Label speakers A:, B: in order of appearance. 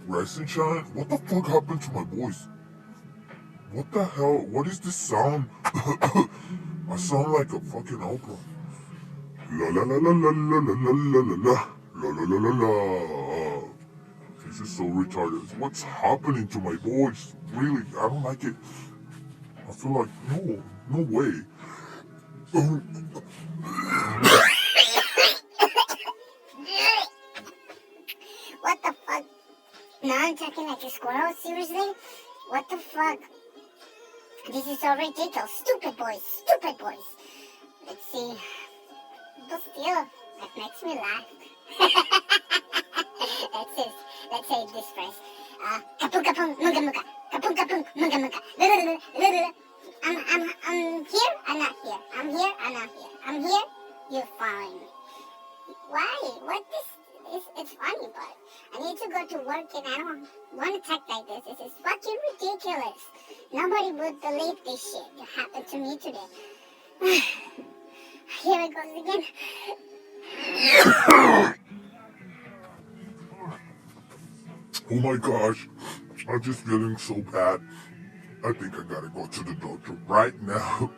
A: Rise and shine? What the fuck happened to my voice? What the hell? What is this sound? I sound like a fucking opera. La la la la la la la la la la la la la la la. This is so retarded. What's happening to my voice? Really, I don't like it. I feel like no way.
B: What the fuck? Now I'm talking like a squirrel? Seriously? What the fuck? This is so ridiculous. Stupid boys. Let's see. But still, that makes me laugh. Let's say this phrase. Kapung kapung munga munga. Kapung kapung munga munga. I'm here, I'm not here. I'm here, I'm not here. I'm here, you're following me. Why? What this? It's funny, but I need to go to work and I don't want to talk like this. This is fucking ridiculous. Nobody would believe this shit that happened to me today. Here it goes again.
A: Oh my gosh, I'm just feeling so bad. I think I gotta go to the doctor right now.